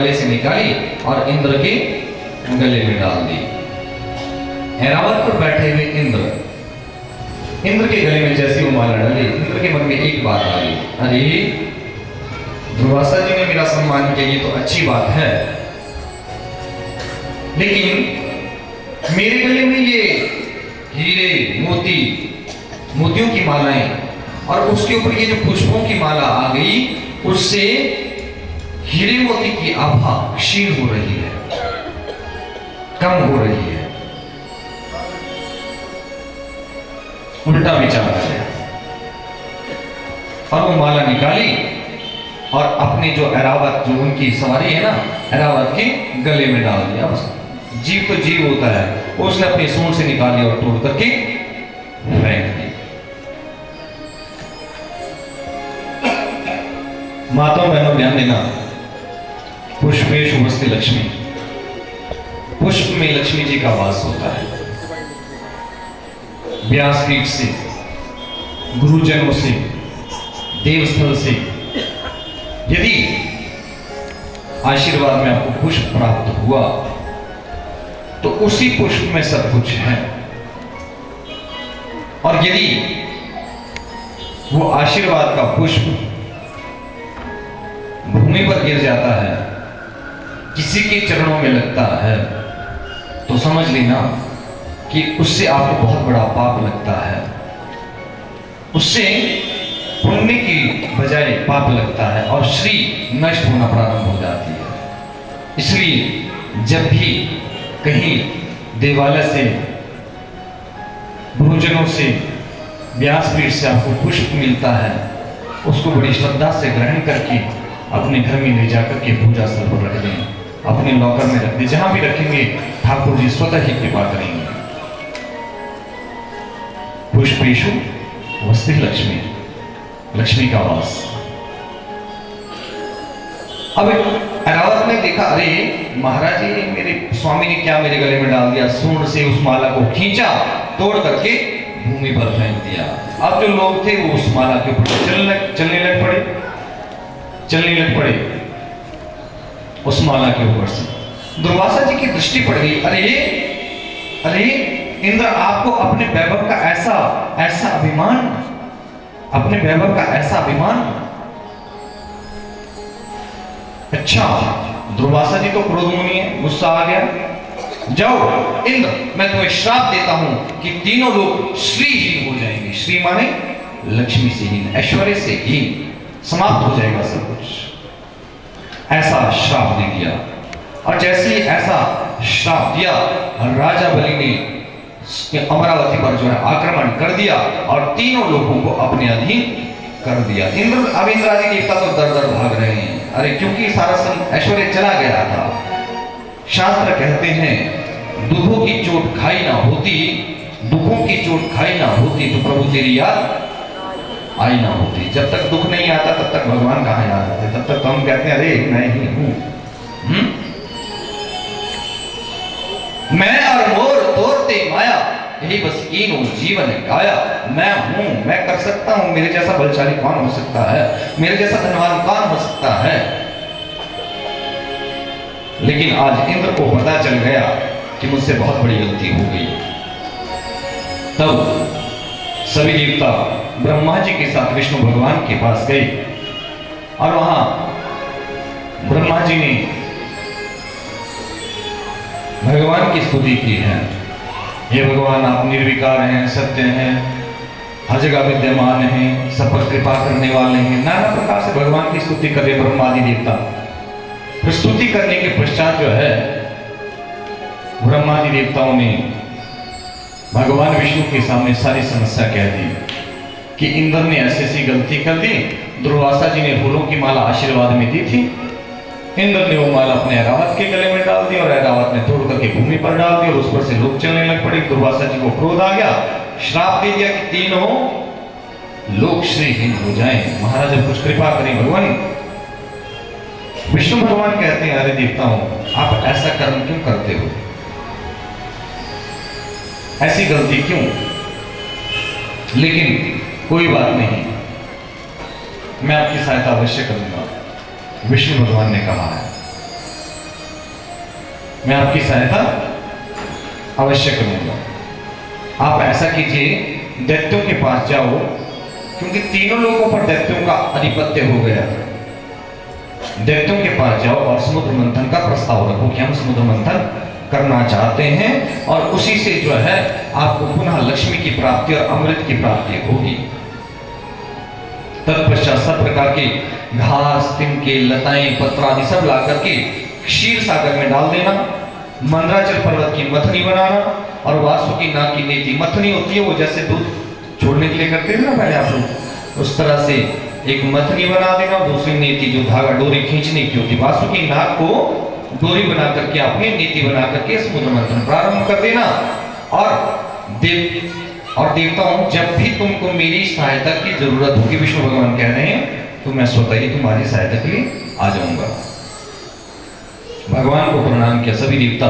गले से निकाली और इंद्र के गले में डाल दी। ऐरावत पर बैठे हुए इंद्र के गले में जैसी वो माला डाली, इंद्र के मन में एक बात आ गई, अरे दुर्वासा जी ने मेरा सम्मान किया, ये तो अच्छी बात है, लेकिन मेरे गले में ये हीरे मोतियों की मालाएं और उसके ऊपर ये जो पुष्पों की माला आ गई, उससे हीरे मोती की आभा क्षीण हो रही है, कम हो रही है। उल्टा विचार आ गया और वो माला निकाली और अपनी जो ऐरावत, जो उनकी सवारी है ना, ऐरावत के गले में डाल दिया। जीव तो जीव होता है, उसने अपनी सूंड से निकाली और तोड़ करके फेंक दी। माताओं बहनों ध्यान देना, पुष्पेश वस्ति लक्ष्मी, पुष्प में लक्ष्मी जी का वास होता है। व्यासपीठ से, गुरुजनों से, देवस्थल से यदि आशीर्वाद में आपको पुष्प प्राप्त हुआ तो उसी पुष्प में सब कुछ है, और यदि वो आशीर्वाद का पुष्प भूमि पर गिर जाता है, किसी के चरणों में लगता है, तो समझ लेना कि उससे आपको बहुत बड़ा पाप लगता है, उससे पुण्य की बजाय पाप लगता है और श्री नष्ट होना प्रारंभ हो जाती है। इसलिए जब भी कहीं देवालय से, गुरुजनों से, व्यासपीठ से आपको पुष्प मिलता है, उसको बड़ी श्रद्धा से ग्रहण करके अपने घर में ले जाकर के पूजा स्थल पर रख दें, अपने लॉकर में रख दें, जहां भी रखेंगे ठाकुर जी स्वतः ही कृपा करेंगे। पुष्पेशु वस्ति लक्ष्मी, लक्ष्मी का वास। अब ऐरावत ने देखा, अरे महाराज जी, मेरे स्वामी ने क्या मेरे गले में डाल दिया। सूंड से उस माला को खींचा, तोड़ करके भूमि पर फेंक दिया। अब जो लोग थे वो उस माला के ऊपर चलने लग पड़े उस माला के ऊपर से। दुर्वासा जी की दृष्टि पड़ गई, अरे इंद्र, आपको अपने वैभव का ऐसा अभिमान, अपने वैभव का ऐसा अभिमान। अच्छा, दुर्वासा जी तो क्रोधमुनि है, गुस्सा आ गया। जाओ इंद्र, मैं तुम्हें श्राप देता हूं कि तीनों लोग श्रीहीन हो जाएंगे। श्री माने लक्ष्मी से हीन, ऐश्वर्य से हीन, समाप्त हो जाएगा सब कुछ। ऐसा श्राप दे दिया। और जैसे ही ऐसा श्राप दिया, राजा बलि ने अमरावती पर जो है आक्रमण कर दिया और तीनों लोगों को अपने अधीन कर दिया। अब इंद्रादि देवता तो दर भाग रहे हैं, अरे क्योंकि सारा ऐश्वर्य चला गया था। शास्त्र कहते हैं, दुखों की चोट खाई ना होती तो प्रभु तेरी याद आई ना होती। जब तक दुख नहीं आता तब तक भगवान कहाँ याद आते, तब तक तो हम कहते हैं अरे मैं ही हूं। मैं और मोर तोरते माया, यही बस कीनो जीवन गाया। मैं हूं, मैं कर सकता हूं, मेरे जैसा बलशाली कौन हो सकता है, मेरे जैसा धनवान कौन हो सकता है। लेकिन आज इंद्र को पता चल गया कि मुझसे बहुत बड़ी गलती हो गई। तब सभी देवता ब्रह्मा जी के साथ विष्णु भगवान के पास गए और वहां ब्रह्मा जी ने भगवान की स्तुति की है। हे भगवान, आप निर्विकार हैं, सत्य हैं, हर जगह विद्यमान हैं, सब पर कृपा करने वाले हैं। नाना प्रकार से भगवान की स्तुति कर रहे ब्रह्मादि देवता। फिर स्तुति करने के पश्चात जो है, ब्रह्मादि देवताओं ने भगवान विष्णु के सामने सारी समस्या कह दी कि इंद्र ने ऐसी गलती कर दी। दुर्वासा जी ने फूलों की माला आशीर्वाद में दी थी, इंद्र ने वो माला अपने ऐरावत के गले में डाल दी और ऐरावत ने तोड़ करके भूमि पर डाल दी और उस पर से लोग चलने लग पड़े। दुर्वासा जी को क्रोध आ गया, श्राप दे दिया कि तीनों लोग श्रीहीन हो जाएं। महाराज अब कुछ कृपा करें भगवान। विष्णु भगवान कहते हैं, अरे देवताओं, आप ऐसा कर्म क्यों करते हो, ऐसी गलती क्यों। लेकिन कोई बात नहीं, मैं आपकी सहायता अवश्य करूंगा। विष्णु भगवान ने कहा है मैं आपकी सहायता अवश्य करूंगा। आप ऐसा कीजिए, दैत्यों के पास जाओ, क्योंकि तीनों लोगों पर दैत्यों का आधिपत्य हो गया। दैत्यों के पास जाओ और समुद्र मंथन का प्रस्ताव रखो कि हम समुद्र मंथन करना चाहते हैं और उसी से जो है आपको पुनः लक्ष्मी की प्राप्ति और अमृत की प्राप्ति होगी। तत्पश्चात सब प्रकार के घास, तिनके, लताएं, पत्र आदि सब ला करके क्षीर सागर में डाल देना, मंदराचल पर्वत की मथनी बनाना और वासुकी नाग की नेति मथनी होती है, वो जैसे दूध छोड़ने के लिए करते हैं ना पहले आप लोग, उस तरह से एक मथनी बना देना, दूसरी नेति जो धागा डोरी खींचने की होती, वासुकी नाग को डोरी बना करके आपने नीति बना करके समुद्र मंथन प्रारंभ कर देना। और देवताओं, जब भी तुमको मेरी सहायता की जरूरत होगी, विष्णु भगवान कह रहे हैं, तो मैं स्वतः ही तुम्हारी सहायता के लिए आ जाऊंगा। भगवान को प्रणाम किया सभी देवता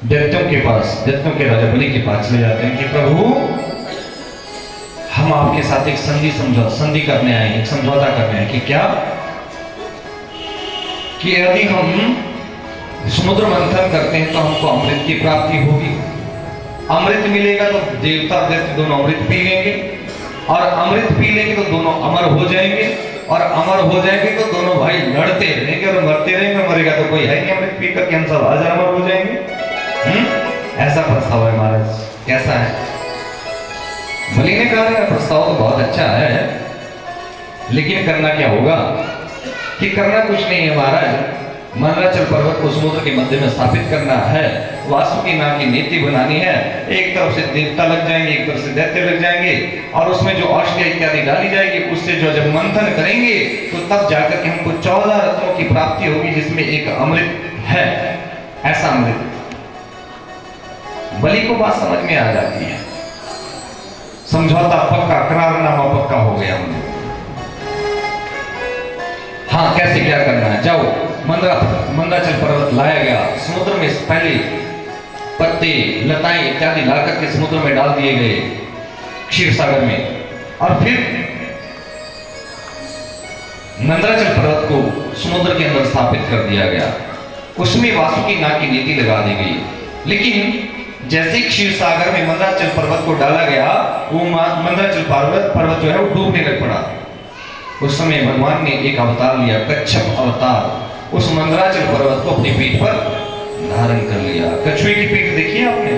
दैत्यों के पास, दैत्यों के राजा बलि के पास चले जाते हैं कि प्रभु, हम आपके साथ एक संधि करने आए, एक समझौता करने आए कि क्या, कि यदि हम समुद्र मंथन करते हैं तो हमको अमृत की प्राप्ति होगी, अमृत मिलेगा तो देवता और दैत्य दोनों अमृत पी लेंगे, और अमृत पी लेंगे तो दोनों अमर हो जाएंगे, और अमर हो जाएंगे तो दोनों भाई लड़ते रहेंगे और मरते रहेंगे, मरेगा तो कोई है नहीं, अमृत पी करके हम सब हजार अमर हो जाएंगे। ऐसा प्रस्ताव है महाराज, कैसा है? बलि ने कहा प्रस्ताव तो बहुत अच्छा है, लेकिन करना क्या होगा? कि करना कुछ नहीं है महाराज, मंदराचल पर्वत को समुद्र के मध्य में स्थापित करना है, वासुकी नाग की नीति बनानी है, एक तरफ से देवता लग जाएंगे, एक तरफ से दैत्य लग जाएंगे, और उसमें जो औषधि इत्यादि डाली जाएगी, उससे जो जब मंथन करेंगे तो तब जाकर के हमको 14 रत्नों की प्राप्ति होगी, जिसमें एक अमृत है। ऐसा अमृत बलि को बात समझ में आ जाती है, समझौता पक्का, करारनामा पक्का हो गया। हाँ, कैसे क्या करना है? जाओ, मंदराचल पर्वत लाया गया, समुद्र में पहले पत्ते, लताएं इत्यादि लाकर के समुद्र में डाल दिए गए, क्षीर सागर में, और फिर मंदराचल पर्वत को समुद्र के अंदर स्थापित कर दिया गया, उसमें वासुकी नाग की नीति लगा दी गई। लेकिन जैसे क्षीर सागर में मंदराचल पर्वत को डाला गया, वो मंदराचल पर्वत जो है वो डूबने लग पड़ा। उस समय भगवान ने एक अवतार लिया, कच्छप अवतार, उस मंदराचल पर्वत को अपनी पीठ पर धारण कर लिया। कछुए की पीठ देखी आपने,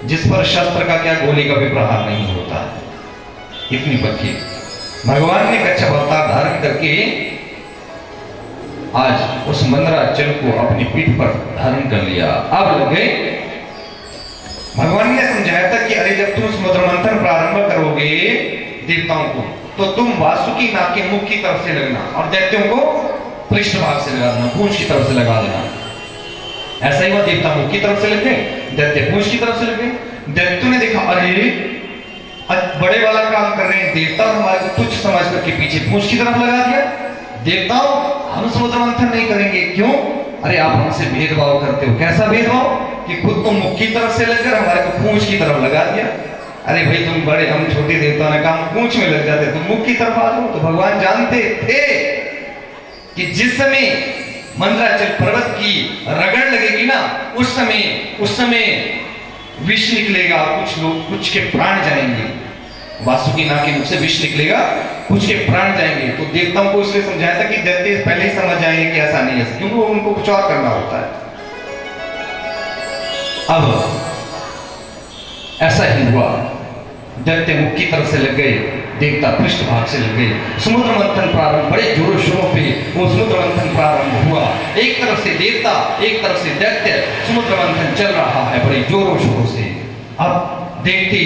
जिस पर शस्त्र का क्या गोली का भी प्रहार नहीं होता, इतनी पक्की। भगवान ने कच्छप अवतार धारण करके आज उस मंदराचल को अपनी पीठ पर धारण कर लिया। अब लग गए, भगवान ने समझाया था कि अरे जब तुम समुद्र मंथन प्रारंभ करोगे देवताओं को, तो तुम वासुकी नाग के मुख की तरफ से लगना और दैत्यों को पृष्ठभाग से लगा देना, पूंछ की तरफ से लगा देना। ऐसा ही हुआ, देवता मुख की तरफ से लग गए, दैत्य पूंछ की तरफ से लग गए। दैत्यों ने देखा अरे बड़े वाला काम कर रहे हैं देवता, हमारे को तुच्छ समझ करके पीछे पूंछ की तरफ लगा दिया। देवताओं, हम समुद्र मंथन नहीं करेंगे। क्यों? अरे आप हमसे भेदभाव करते हो। कैसा भेदभाव? कि खुद तो मुख की तरफ से लगकर हमारे को पूंछ की तरफ लगा दिया। अरे भाई तुम बड़े, हम छोटे देवताओं ने कहा पूंछ में लग जाते, तुम मुख की तरफ आ जाओ। तो भगवान जानते थे कि जिस समय मंदराचल पर्वत की रगड़ लगेगी ना, उस समय विष निकलेगा, कुछ के प्राण जाएंगे। वासुकी नाग के मुख से विष निकलेगा, कुछ के प्राण जाएंगे। तो देवताओं को इसलिए समझाया था कि दैत्य पहले ही समझ जाएंगे कि ऐसा नहीं है, क्योंकि उनको कुछ और करना होता है। अब ऐसा ही हुआ, दैत्य मुख की तरफ से लग गए, देवता पृष्ठभाग से लग गए। समुद्र मंथन प्रारंभ, बड़े जोरों शोरों पे वो समुद्र मंथन प्रारंभ हुआ। एक तरफ से देवता, एक तरफ से दैत्य, समुद्र मंथन चल रहा है बड़े जोरों शोरों से। अब देखते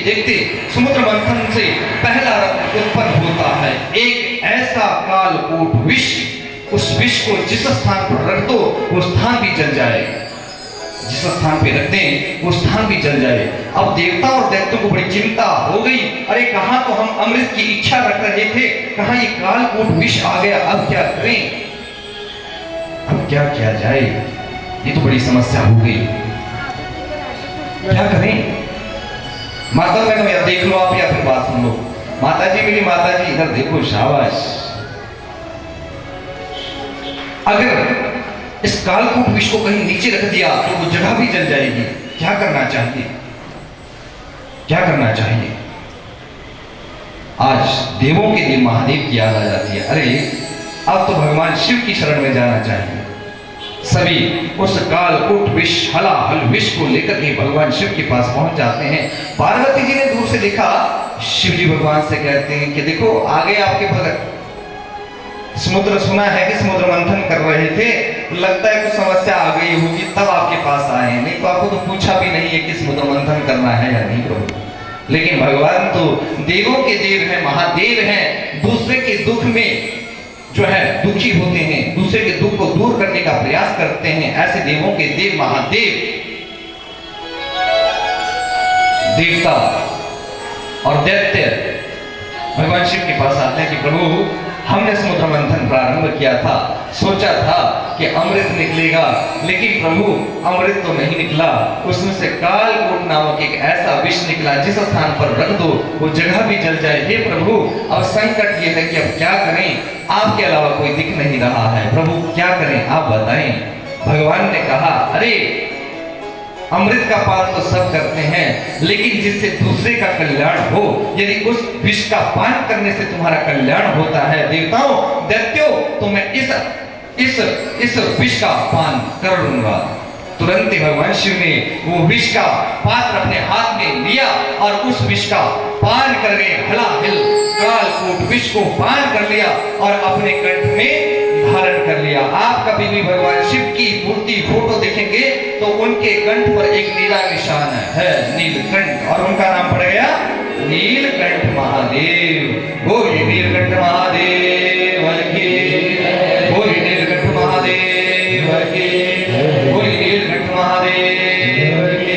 देखते समुद्र मंथन से पहला रत्न उत्पन्न होता है, एक ऐसा कालकूट विष। उस विष को जिस स्थान पर रख दो वो स्थान भी जल जाए, जिस स्थान पे रख दें वो स्थान भी जल जाए। अब देवता और दैत्यों को बड़ी चिंता हो गई, अरे कहां तो हम अमृत की इच्छा रख रहे थे, कहां ये कालकूट विष आ गया, अब क्या करें, अब क्या किया जाए, ये तो बड़ी समस्या हो गई, क्या करें। माता मैडम या देख लो आप या फिर बात सुन लो। माता जी, मेरी माता जी इधर देखो, शाबाश। अगर इस कालकूट विष को कहीं नीचे रख दिया तो वो जगह भी जल जाएगी। क्या करना चाहिए? क्या करना चाहिए? आज देवों के देव महादेव की याद आ जाती है। अरे अब तो भगवान शिव की शरण में जाना चाहिए। सभी उस कालकूट विष हलाहल विष को लेकर के भगवान शिव के पास पहुंच जाते हैं। पार्वती जी ने दूर से देखा, शिव जी भगवान से कहते हैं कि देखो आगे आपके भगत समुद्र, सुना है कि समुद्र मंथन कर रहे थे, तो लगता है कुछ समस्या आ गई होगी तब आपके पास आए हैं, नहीं तो आपको तो पूछा भी नहीं है कि समुद्र मंथन करना है या नहीं प्रभु। लेकिन भगवान तो देवों के देव हैं, महादेव हैं, दूसरे के दुख में जो है दुखी होते हैं, दूसरे के दुख को दूर करने का प्रयास करते हैं। ऐसे देवों के देव महादेव देवता और दैत्य भगवान शिव के पास आते हैं कि प्रभु हमने समुद्र मंथन प्रारंभ किया था, सोचा था कि अमृत निकलेगा, लेकिन प्रभु अमृत तो नहीं निकला, उसमें से कालकूट नामक एक ऐसा विष निकला जिस स्थान पर रख दो वो जगह भी जल जाए। हे प्रभु अब संकट ये है कि अब क्या करें, आपके अलावा कोई दिख नहीं रहा है, प्रभु क्या करें आप बताएं। भगवान ने कहा अरे अमृत का पान तो सब करते हैं, लेकिन जिससे दूसरे का कल्याण हो, यदि उस विष का पान करने से तुम्हारा कल्याण होता है देवताओं दैत्यों, तो मैं इस विष का पान कर लूंगा। तुरंत ही भगवान शिव ने वो विष का पात्र अपने हाथ में लिया और उस विष का पान कर गए। हलाहल कालकूट विष को पान कर लिया और अपने कंठ में धारण कर लिया। आप कभी भी भगवान शिव की मूर्ति फोटो देखेंगे तो उनके कंठ पर एक नीला निशान है, नीलकंठ, और उनका नाम पड़ गया नीलकंठ महादेव। बोलिए नीलकंठ महादेव की, बोलिए नीलकंठ महादेव की, बोलिए नीलकंठ महादेव की।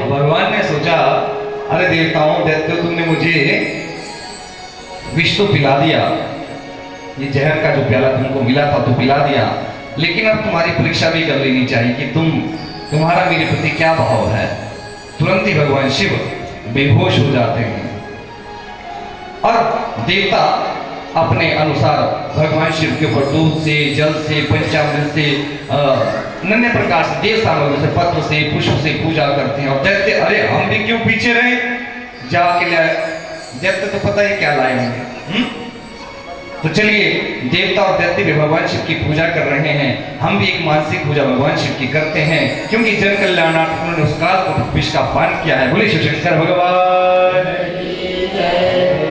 भगवान ने सोचा अरे देवताओं दैत्यों तुमने मुझे विष तो पिला दिया, ये जहर का जो प्याला तुमको मिला था तो पिला दिया, लेकिन अब तुम्हारी परीक्षा भी कर लेनी चाहिए कि तुम्हारा मेरे प्रति क्या भाव है। तुरंत ही भगवान शिव बेहोश हो जाते हैं और देवता अपने अनुसार भगवान शिव के ऊपर दूध से, जल से, पंचामृत से, अन्य प्रकार से देव सामग्री से, पत्र से, पुष्प से पूजा करते हैं। और दैत्य अरे हम भी क्यों पीछे रहे, जाके लाए, दैत्य तो पता ही क्या लाए होंगे। तो चलिए देवता और दैत्य भी भगवान शिव की पूजा कर रहे हैं, हम भी एक मानसिक पूजा भगवान शिव की करते हैं, क्योंकि जन कल्याणार्थ उन्होंने उस काल को विष का पान किया है। बोले शिव शंकर भगवान।